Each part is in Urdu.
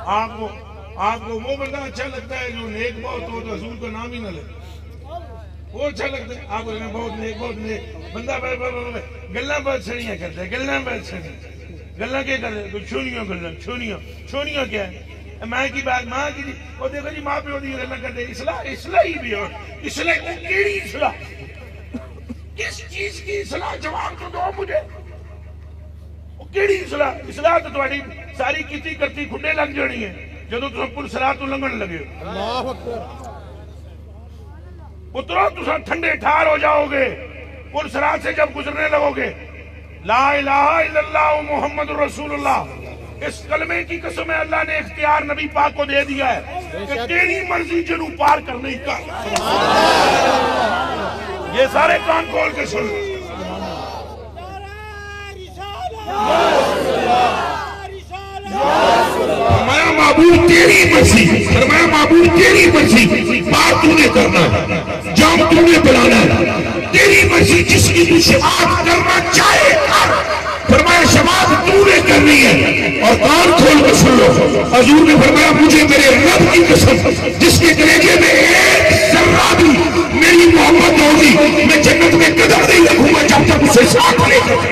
آپ کو وہ بندہ اچھا لگتا ہے جو نیک بہت ہو تو حضور کا نام ہی نہ لے، وہ اچھا لگتا ہے آپ کو بہت نیک بندہ گلاں بہت سڑیاں کرتا ہے، گلاں بہت سڑیاں گلاں کیا کرتے کوئی چھونیاں گلاں چھونیاں کیا ہے ماں کی بات ماں کی وہ دیکھو جی ماں پیو دی گلاں کرتے اصلاح ہی بھی ہو اصلاح کیڑی اصلاح کس چیز کی اصلاح جواب تو دو مجھے کیڑی اصلاح تو تہاڈی ساری کیتی کرتی کھڈے لگ جانی ہے جدوں تساں پل صراط تو لنگھن لگے ہو اللہ اکبر پترو تساں ٹھنڈے ٹھار ہو جاؤ گے پل صراط سے جب گزرنے لگو گے لا الہ الا اللہ محمد رسول اللہ اس کلمے کی قسم ہے اللہ نے اختیار نبی پاک کو دے دیا ہے کہ تیری مرضی جنوں پار کرنے کا یہ سارے کان کھول کے سن فرمایا معبود تیری مرضی فرمایا معبود تیری مرضی پار تو نے کرنا ہے جام تو نے بلانا ہے تیری مرضی جس کی تو شفاعت کرنا چاہے کر فرمایا شفاعت تو نے کرنی ہے اور کان کھول کے سن لو حضور نے فرمایا مجھے میرے رب کی قسم جس کے کلیجے میں ایک ذرہ بھی میری محبت ہوگی میں جنت میں قدم نہیں رکھوں گا جب تک اسے ساتھ لے کر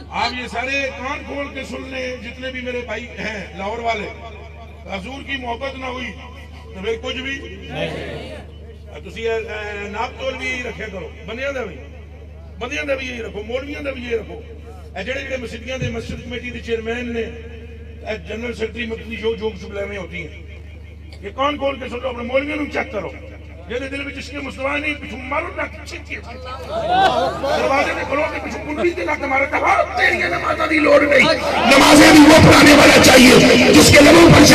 آپ یہ سارے کان کھول کے سن لیں جتنے بھی میرے بھائی ہیں لاہور والے حضور کی محبت نہ ہوئی تو پھر کچھ بھی تسی ناپ تول بھی رکھے کرو بندیاں دا بھی یہی رکھو مولویاں دا بھی یہی رکھو جڑے مسجدیاں دے مسجد کمیٹی دے چیئرمین نے جنرل سیکرٹری مکتنی جو شبلے ہوتی ہیں یہ کان کھول کے سن لو اپنے مولویاں نوں چیک کرو جیسے دل میں جس کے مصطفیٰ نہیں پچھو مارو نہ چھکی دروازے میں کھلو کے پچھو کنڈی دے نہ مارو تیری نمازہ دی لوڑ نہیں نمازیں بھی وہ پڑھانے والا چاہیے جس کے لبوں پر